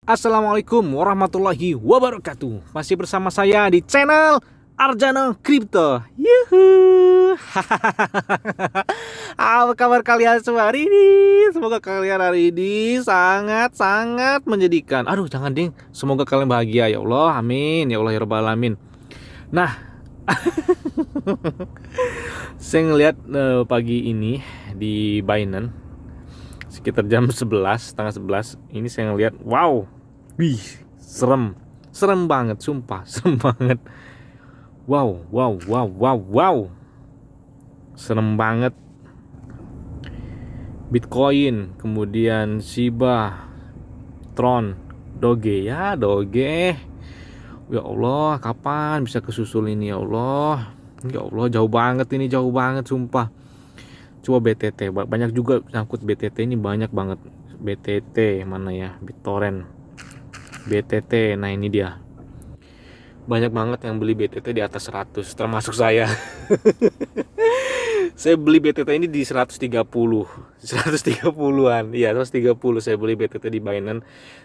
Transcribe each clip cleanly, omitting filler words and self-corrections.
Assalamualaikum warahmatullahi wabarakatuh. Masih bersama saya di channel Arjana Crypto. Yuhu. Apa kabar kalian semua hari ini? Semoga kalian hari ini sangat menjadikan. Aduh, jangan ding. Semoga kalian bahagia ya Allah. Amin ya Allah ya rabbal alamin. Nah, saya ngelihat pagi ini di Binance sekitar jam 11, setengah 11 ini saya ngeliat, wow, wih, serem banget, sumpah, serem banget, wow, serem banget. Bitcoin, kemudian Shiba, Tron, Doge, ya Allah, kapan bisa kesusul ini ya Allah, jauh banget sumpah. Coba BTT, banyak juga nyangkut BTT ini, banyak banget. BTT mana ya, BitTorrent, BTT, nah ini dia, banyak banget yang beli BTT di atas 100, termasuk saya. Saya beli BTT ini di 130-an, iya 130 saya beli BTT di Binance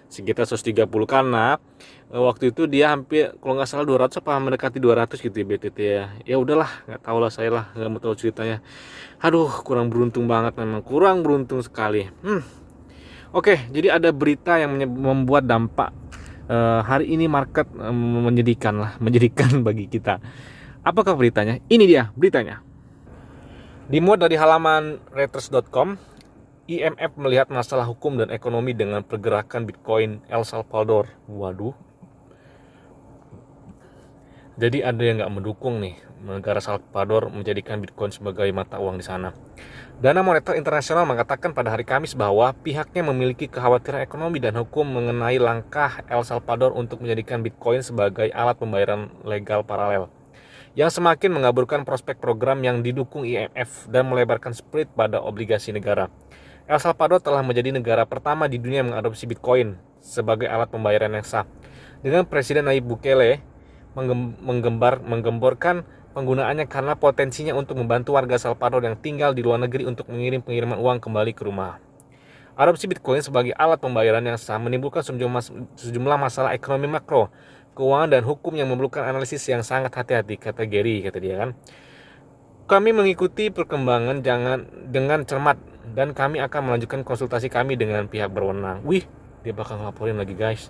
sekitar 130, karena waktu itu dia hampir, kalau nggak salah 200 apa mendekati 200 gitu ya BTT ya. Ya udahlah, nggak tahu lah, saya lah nggak mau tahu ceritanya. Aduh, kurang beruntung banget, memang kurang beruntung sekali. Oke, jadi ada berita yang membuat dampak hari ini market menjadikan bagi kita. Apakah beritanya? Ini dia beritanya. Dimuat dari halaman Reuters.com, IMF melihat masalah hukum dan ekonomi dengan pergerakan Bitcoin El Salvador. Waduh. Jadi ada yang nggak mendukung nih negara Salvador menjadikan Bitcoin sebagai mata uang di sana. Dana Moneter Internasional mengatakan pada hari Kamis bahwa pihaknya memiliki kekhawatiran ekonomi dan hukum mengenai langkah El Salvador untuk menjadikan Bitcoin sebagai alat pembayaran legal paralel, yang semakin mengaburkan prospek program yang didukung IMF dan melebarkan spread pada obligasi negara. El Salvador telah menjadi negara pertama di dunia yang mengadopsi Bitcoin sebagai alat pembayaran yang sah, dengan Presiden Nayib Bukele menggemborkan penggunaannya karena potensinya untuk membantu warga Salvador yang tinggal di luar negeri untuk mengirim pengiriman uang kembali ke rumah. Adopsi Bitcoin sebagai alat pembayaran yang sah menimbulkan sejumlah masalah ekonomi makro, keuangan dan hukum yang memerlukan analisis yang sangat hati-hati, kata Gary, kata dia kan. Kami mengikuti perkembangan dengan cermat dan kami akan melanjutkan konsultasi kami dengan pihak berwenang. Wih, dia bakal ngelaporin lagi guys.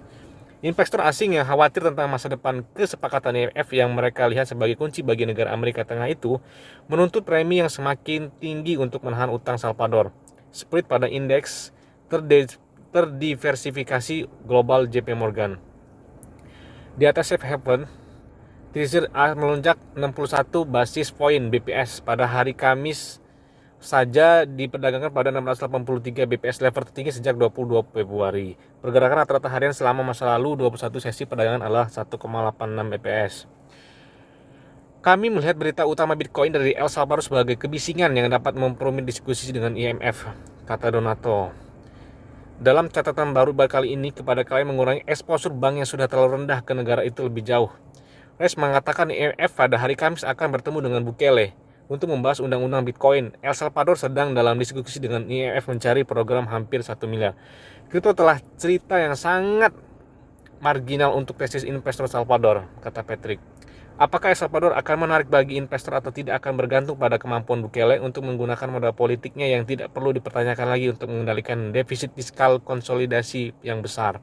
Investor asing yang khawatir tentang masa depan kesepakatan IMF yang mereka lihat sebagai kunci bagi negara Amerika Tengah itu menuntut premi yang semakin tinggi untuk menahan utang Salvador. Spread pada indeks terdiversifikasi global JP Morgan di atas safe haven, Treasury melonjak 61 basis poin BPS pada hari Kamis saja diperdagangkan pada 683 BPS, level tertinggi sejak 22 Februari. Pergerakan rata-rata harian selama masa lalu 21 sesi perdagangan adalah 1,86 BPS. Kami melihat berita utama Bitcoin dari El Salvador sebagai kebisingan yang dapat memperumit diskusi dengan IMF, kata Donato. Dalam catatan baru kali ini kepada kalian mengurangi eksposur bank yang sudah terlalu rendah ke negara itu lebih jauh. Res mengatakan IMF pada hari Kamis akan bertemu dengan Bukele untuk membahas undang-undang Bitcoin. El Salvador sedang dalam diskusi dengan IMF mencari program hampir 1 miliar. Kripto telah cerita yang sangat marginal untuk tesis investor Salvador, kata Patrick. Apakah El Salvador akan menarik bagi investor atau tidak akan bergantung pada kemampuan Bukele untuk menggunakan modal politiknya yang tidak perlu dipertanyakan lagi untuk mengendalikan defisit fiskal konsolidasi yang besar.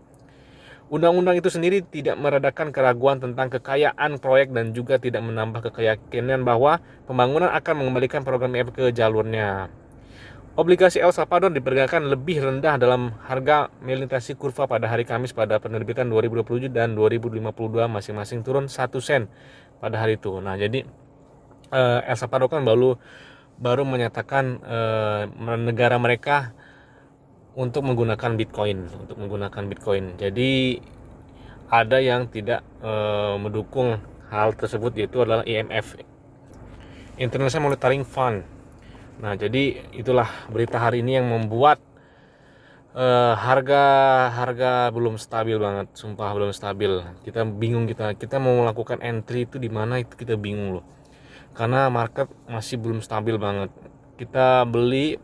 Undang-undang itu sendiri tidak meredakan keraguan tentang kekayaan proyek dan juga tidak menambah keyakinan bahwa pembangunan akan mengembalikan program IMF ke jalurnya. Obligasi El Salvador diperkirakan lebih rendah dalam harga melintasi kurva pada hari Kamis pada penerbitan 2027 dan 2052 masing-masing turun 1 sen pada hari itu. Nah, jadi El Salvador kan baru menyatakan negara mereka untuk menggunakan Bitcoin. Jadi ada yang tidak mendukung hal tersebut, yaitu adalah IMF, International Monetary Fund. Nah, jadi itulah berita hari ini yang membuat harga belum stabil banget, sumpah belum stabil. Kita bingung, kita mau melakukan entry itu di mana, itu kita bingung loh. Karena market masih belum stabil banget. Kita beli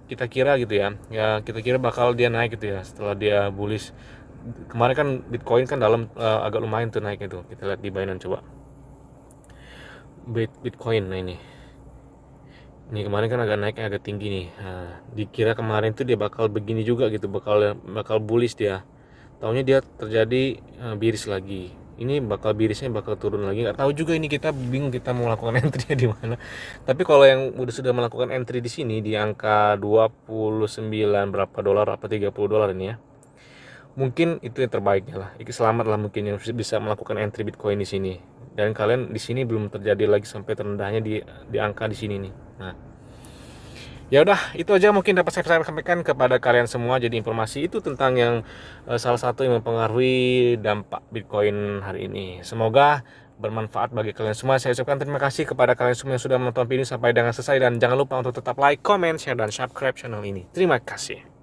kita kira gitu ya, kita kira bakal dia naik gitu ya setelah dia bullish. Kemarin kan Bitcoin kan dalam agak lumayan tuh naik itu. Kita lihat di Binance coba. Bitcoin, nah ini kemarin kan agak naiknya agak tinggi nih. Nah, dikira kemarin tuh dia bakal begini juga gitu, bakal bullish dia. Taunya dia terjadi bearish lagi. Ini bearishnya bakal turun lagi. Nggak tahu juga, ini kita bingung kita mau melakukan entry di mana. Tapi kalau yang sudah melakukan entry di sini di angka 29 berapa dolar, apa 30 dolar ini ya. Mungkin itu yang terbaiknya lah. Selamat lah mungkin yang bisa melakukan entry Bitcoin di sini. Dan kalian di sini belum terjadi lagi sampai terendahnya di angka di sini nih. Nah, ya udah, itu aja mungkin dapat saya sampaikan kepada kalian semua. Jadi informasi itu tentang yang salah satu yang mempengaruhi dampak Bitcoin hari ini. Semoga bermanfaat bagi kalian semua. Saya ucapkan terima kasih kepada kalian semua yang sudah menonton video sampai dengan selesai, dan jangan lupa untuk tetap like, comment, share, dan subscribe channel ini. Terima kasih.